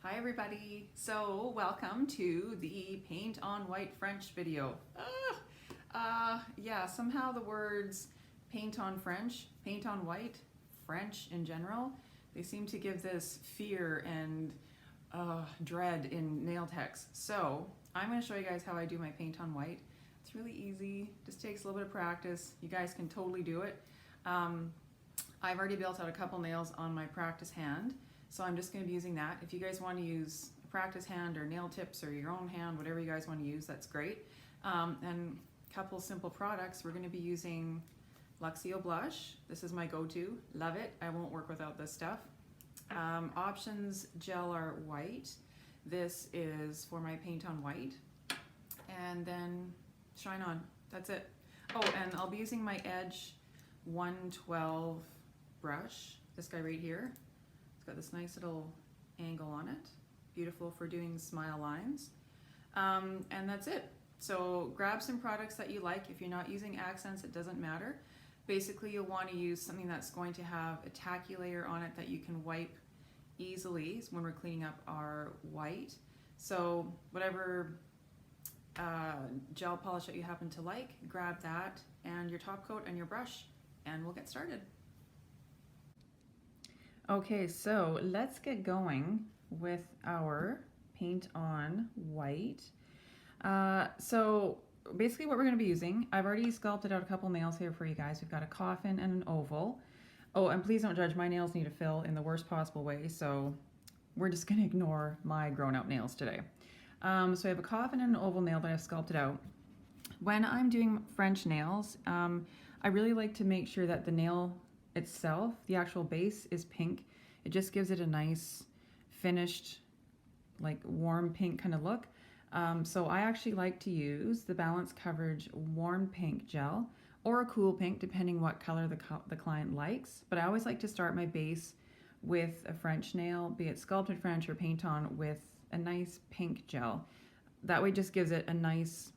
Hi everybody! So welcome to the Paint on White French video. Yeah, somehow the words paint on French, paint on white, French in general, they seem to give this fear and dread in nail techs. So I'm going to show you guys how I do my paint on white. It's really easy, just takes a little bit of practice. You guys can totally do it. I've already built out a couple nails on my practice hand. So I'm just going to be using that. If you guys want to use a practice hand or nail tips or your own hand, whatever you guys want to use, that's great. And a couple simple products. We're going to be using Luxio Blush. This is my go-to. Love it. I won't work without this stuff. Options Gel Art White. This is for my paint on white. And then Shine On. That's it. Oh, and I'll be using my Edge 112 brush. This guy right here. Got this nice little angle on it. Beautiful for doing smile lines. And that's it. So grab some products that you like. If you're not using Akzentz, it doesn't matter. Basically, you'll want to use something that's going to have a tacky layer on it that you can wipe easily when we're cleaning up our white. So whatever gel polish that you happen to like, grab that and your top coat and your brush, and we'll get started. Okay, so let's get going with our paint on white. So basically what we're going to be using, I've already sculpted out a couple nails here for you guys. We've got a coffin and an oval. Oh, and please don't judge, my nails need to fill in the worst possible way, so we're just going to ignore my grown-out nails today. So I have a coffin and an oval nail that I've sculpted out. When I'm doing French nails, I really like to make sure that the nail itself, the actual base, is pink. It just gives it a nice finished, like warm pink kind of look. So I actually like to use the Balance Coverage Warm Pink Gel or a cool pink, depending what color the client likes. But I always like to start my base with a French nail, be it sculpted French or paint on, with a nice pink gel. That way just gives it a nice,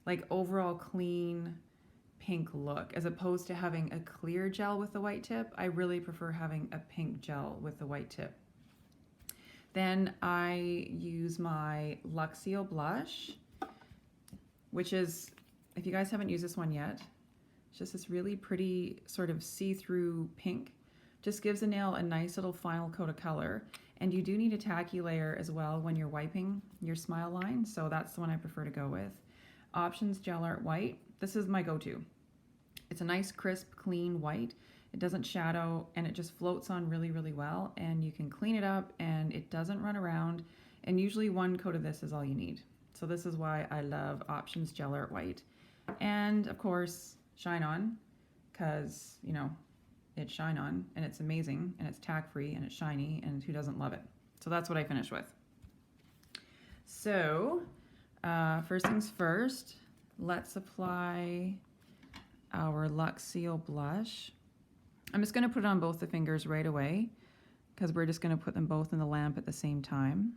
like overall clean, pink look, as opposed to having a clear gel with the white tip. I really prefer having a pink gel with the white tip. Then I use my Luxio Blush, which is, if you guys haven't used this one yet, it's just this really pretty sort of see-through pink. Just gives the nail a nice little final coat of color. And you do need a tacky layer as well when you're wiping your smile line, so that's the one I prefer to go with. Options Gel Art White. This is my go-to. It's a nice, crisp, clean white. It doesn't shadow, and it just floats on really, really well. And you can clean it up, and it doesn't run around. And usually one coat of this is all you need. So this is why I love Options Gel Art White. And of course, Shine On, because, you know, it's Shine On, and it's amazing, and it's tack-free, and it's shiny, and who doesn't love it? So that's what I finish with. So, first things first, let's apply our Luxio Blush. I'm just going to put it on both the fingers right away, because we're just going to put them both in the lamp at the same time.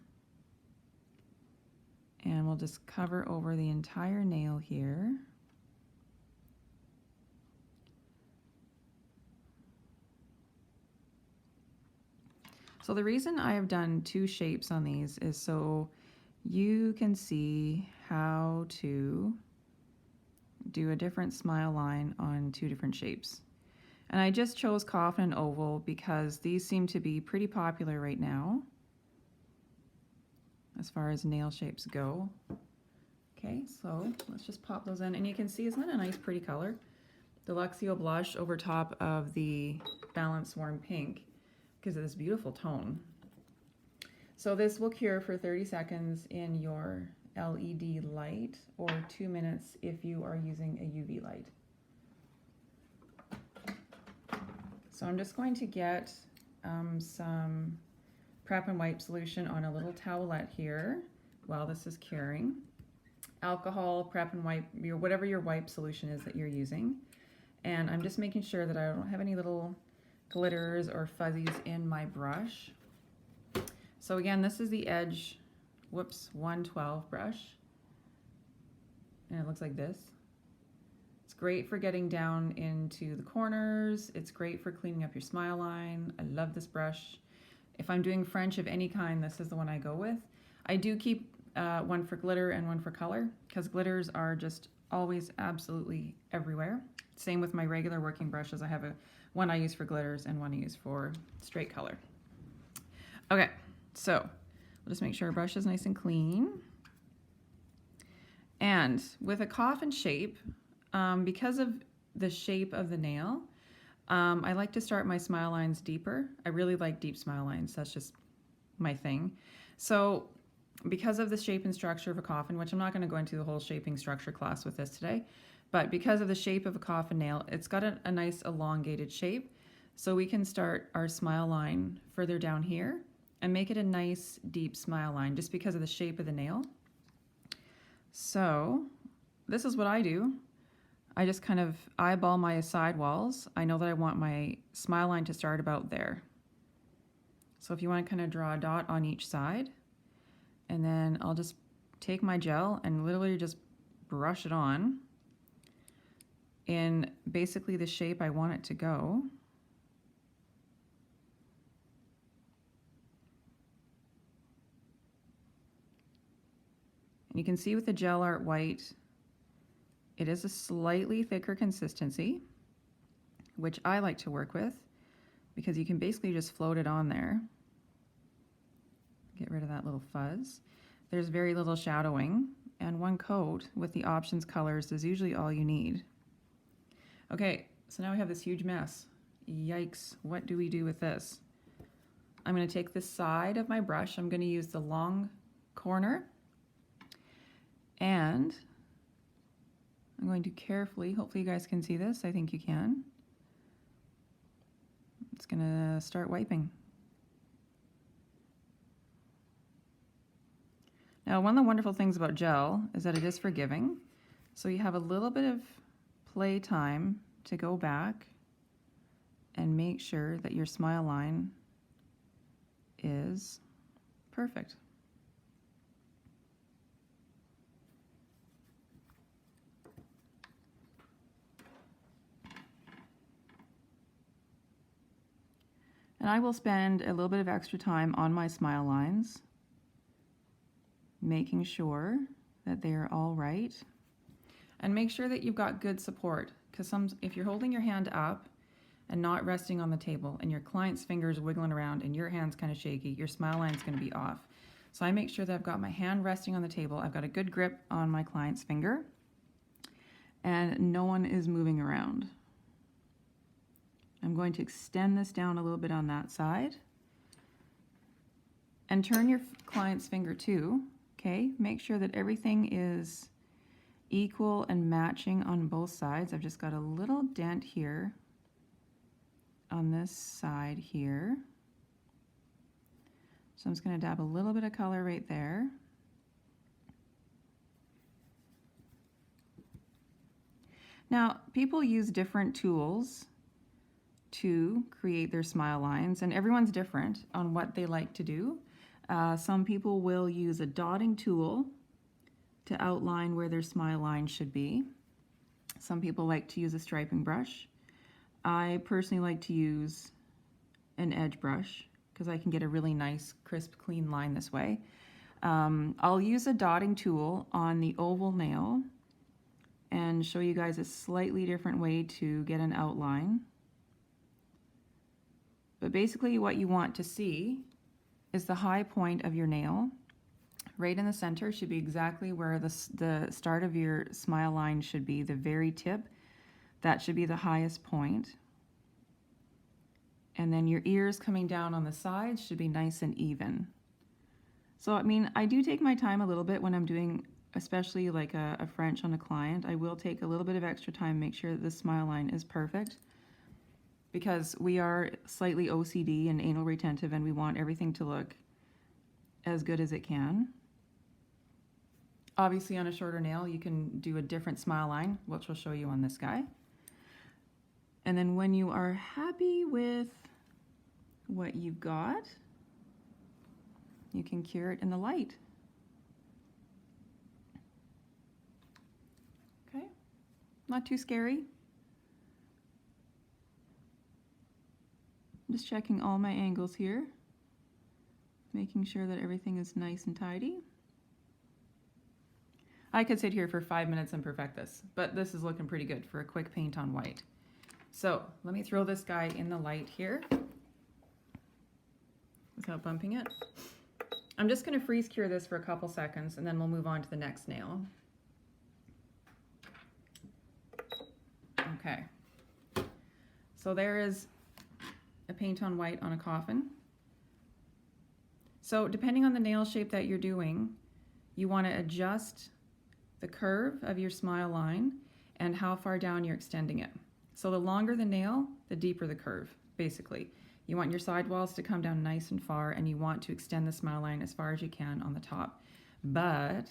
And we'll just cover over the entire nail here. So the reason I have done two shapes on these is so you can see how to do a different smile line on two different shapes. And I just chose coffin and oval because these seem to be pretty popular right now as far as nail shapes go. Okay, so let's just pop those in, and you can see, isn't that a nice pretty color? The Luxio Blush over top of the Balance Warm Pink gives it this beautiful tone. So this will cure for 30 seconds in your LED light, or 2 minutes if you are using a UV light. So I'm just going to get some prep and wipe solution on a little towelette here while this is curing. Alcohol, prep and wipe, whatever your wipe solution is that you're using. And I'm just making sure that I don't have any little glitters or fuzzies in my brush. So again, this is the Edge 112 brush, and it looks like this. It's great for getting down into the corners. It's great for cleaning up your smile line. I love this brush. If I'm doing French of any kind, this is the one I go with. I do keep one for glitter and one for color because glitters are just always absolutely everywhere. Same with my regular working brushes. I have one I use for glitters and one I use for straight color. Okay, so we'll just make sure our brush is nice and clean. And with a coffin shape, because of the shape of the nail, I like to start my smile lines deeper. I really like deep smile lines. That's just my thing. So because of the shape and structure of a coffin, which I'm not going to go into the whole shaping structure class with this today, but because of the shape of a coffin nail, it's got a nice elongated shape. So we can start our smile line further down here and make it a nice deep smile line just because of the shape of the nail. So this is what I do. I just kind of eyeball my side walls. I know that I want my smile line to start about there. So if you want to kind of draw a dot on each side, and then I'll just take my gel and literally just brush it on in basically the shape I want it to go. And you can see with the gel art white, it is a slightly thicker consistency, which I like to work with because you can basically just float it on there. Get rid of that little fuzz. There's very little shadowing, and one coat with the options colors is usually all you need. Okay, so now we have this huge mess. Yikes, what do we do with this? I'm going to take the side of my brush. I'm going to use the long corner, and I'm going to carefully, hopefully you guys can see this, I think you can. It's going to start wiping. Now, one of the wonderful things about gel is that it is forgiving. So you have a little bit of play time to go back and make sure that your smile line is perfect. And I will spend a little bit of extra time on my smile lines, making sure that they are all right. And make sure that you've got good support, because if you're holding your hand up and not resting on the table and your client's fingers wiggling around and your hand's kind of shaky, your smile line's going to be off. So I make sure that I've got my hand resting on the table, I've got a good grip on my client's finger, and no one is moving around. I'm going to extend this down a little bit on that side and turn your client's finger too. Okay, make sure that everything is equal and matching on both sides. I've just got a little dent here on this side here. So I'm just going to dab a little bit of color right there. Now, people use different tools to create their smile lines, and everyone's different on what they like to do. Some people will use a dotting tool to outline where their smile line should be. Some people like to use a striping brush. I personally like to use an edge brush because I can get a really nice, crisp, clean line this way. I'll use a dotting tool on the oval nail and show you guys a slightly different way to get an outline. But basically what you want to see is the high point of your nail. Right in the center should be exactly where the start of your smile line should be, the very tip. That should be the highest point. And then your ears coming down on the sides should be nice and even. So, I mean, I do take my time a little bit when I'm doing, especially like a French on a client. I will take a little bit of extra time, make sure that the smile line is perfect, because we are slightly OCD and anal retentive, and we want everything to look as good as it can. Obviously on a shorter nail you can do a different smile line, which we'll show you on this guy. And then when you are happy with what you've got, you can cure it in the light. Okay, not too scary. I'm just checking all my angles here. making sure that everything is nice and tidy. I could sit here for 5 minutes and perfect this, but this is looking pretty good for a quick paint on white. So let me throw this guy in the light here without bumping it. I'm just going to freeze cure this for a couple seconds and then we'll move on to the next nail. Okay, so there is a paint on white on a coffin. So depending on the nail shape that you're doing, you want to adjust the curve of your smile line and how far down you're extending it. So the longer the nail, the deeper the curve, basically. You want your sidewalls to come down nice and far, and you want to extend the smile line as far as you can on the top. But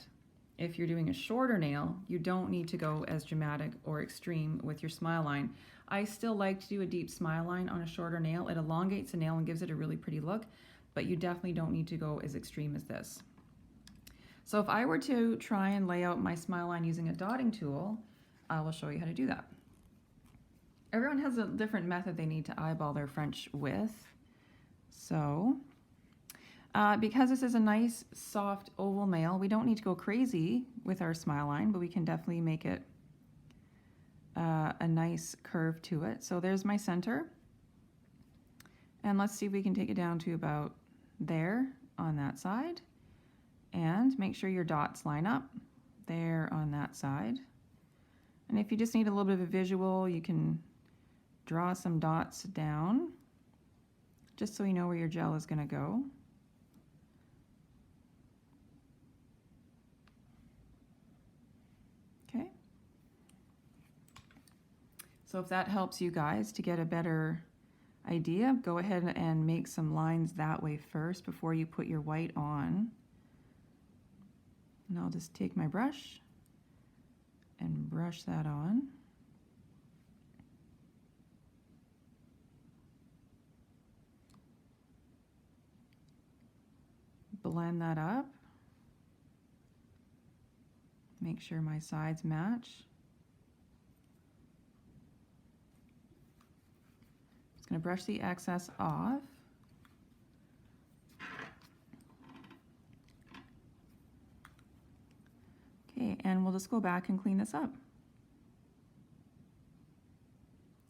if you're doing a shorter nail, you don't need to go as dramatic or extreme with your smile line. I still like to do a deep smile line on a shorter nail. It elongates the nail and gives it a really pretty look, but you definitely don't need to go as extreme as this. So if I were to try and lay out my smile line using a dotting tool, I will show you how to do that. Everyone has a different method they need to eyeball their French with. So because this is a nice soft oval nail, we don't need to go crazy with our smile line, but we can definitely make it a nice curve to it. So there's my center. And let's see if we can take it down to about there on that side. And make sure your dots line up there on that side. And if you just need a little bit of a visual, you can draw some dots down just so you know where your gel is going to go. Okay. So if that helps you guys to get a better idea, go ahead and make some lines that way first before you put your white on. And I'll just take my brush and brush that on. Blend that up. Make sure my sides match. Just going to brush the excess off. Okay, and we'll just go back and clean this up.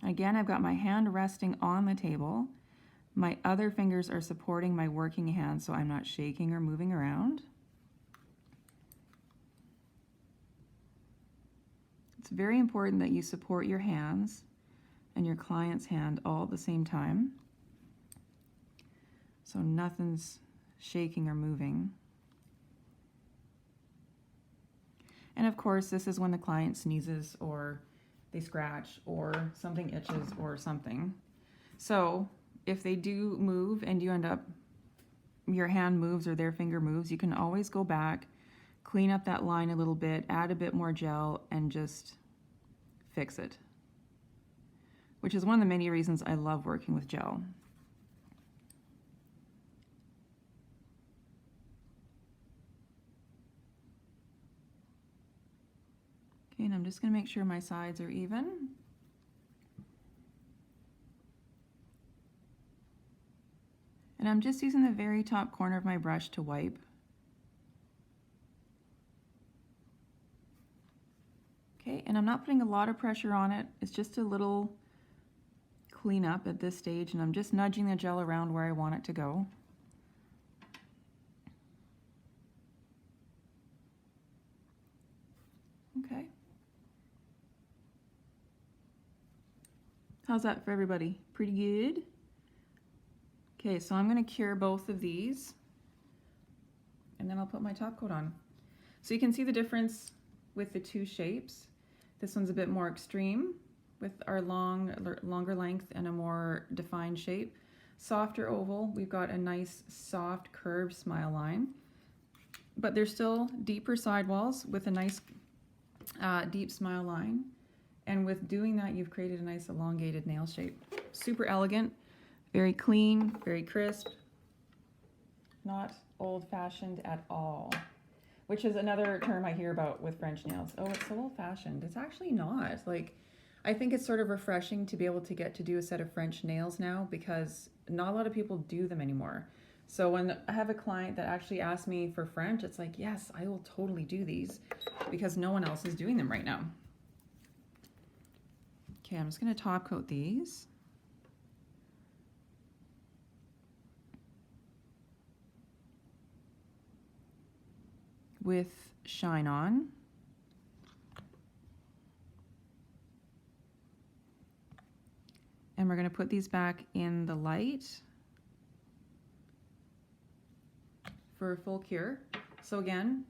Again, I've got my hand resting on the table. My other fingers are supporting my working hand so I'm not shaking or moving around. It's very important that you support your hands and your client's hand all at the same time, so nothing's shaking or moving. And of course, this is when the client sneezes or they scratch or something itches or something. So if they do move and you end up, your hand moves or their finger moves, you can always go back, clean up that line a little bit, add a bit more gel, and just fix it. Which is one of the many reasons I love working with gel. Okay, and I'm just going to make sure my sides are even. And I'm just using the very top corner of my brush to wipe. Okay, and I'm not putting a lot of pressure on it. It's just a little cleanup at this stage, and I'm just nudging the gel around where I want it to go. Okay. How's that for everybody? Pretty good? Okay, so I'm going to cure both of these, and then I'll put my top coat on. So you can see the difference with the two shapes. This one's a bit more extreme with our longer length and a more defined shape. Softer oval, we've got a nice soft curved smile line, but there's still deeper sidewalls with a nice deep smile line. And with doing that, you've created a nice elongated nail shape. Super elegant, very clean, very crisp, not old-fashioned at all, which is another term I hear about with French nails. Oh, it's so old-fashioned. It's actually not. Like, I think it's sort of refreshing to be able to get to do a set of French nails now because not a lot of people do them anymore. So when I have a client that actually asks me for French, it's like, yes, I will totally do these because no one else is doing them right now. Okay, I'm just going to top coat these. With Shine On. And we're going to put these back in the light for a full cure. So again,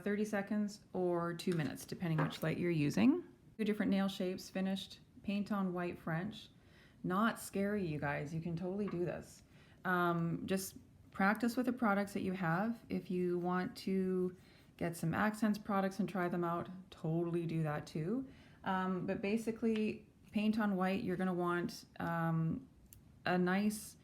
30 seconds or 2 minutes, depending which light you're using. 2 different nail shapes finished. Paint on white French. Not scary, you guys. You can totally do this. Just practice with the products that you have. If you want to get some Akzentz products and try them out, totally do that too. But basically, paint on white, you're going to want a nice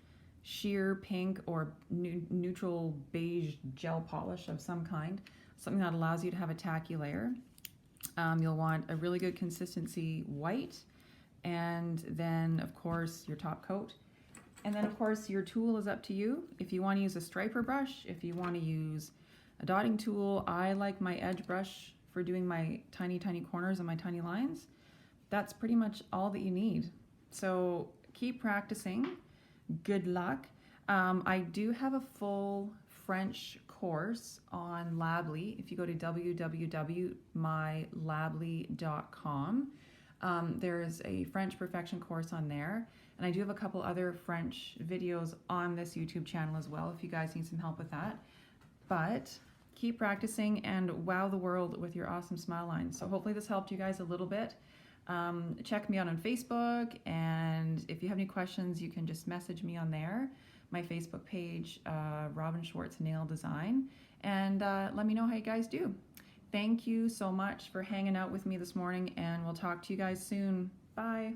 sheer pink or neutral beige gel polish of some kind, something that allows you to have a tacky layer. You'll want a really good consistency white, and then of course your top coat. And then of course your tool is up to you. If you want to use a striper brush, if you want to use a dotting tool, I like my edge brush for doing my tiny corners and my tiny lines. That's pretty much all that you need. So keep practicing. Good luck. I do have a full French course on Lably. If you go to www.mylably.com, there's a French perfection course on there. And I do have a couple other French videos on this YouTube channel as well, if you guys need some help with that. But keep practicing and wow the world with your awesome smile lines. So hopefully this helped you guys a little bit. Check me out on Facebook, and if you have any questions, you can just message me on there. My Facebook page, Robin Schwartz Nail Design, and let me know how you guys do. Thank you so much for hanging out with me this morning, and we'll talk to you guys soon. Bye.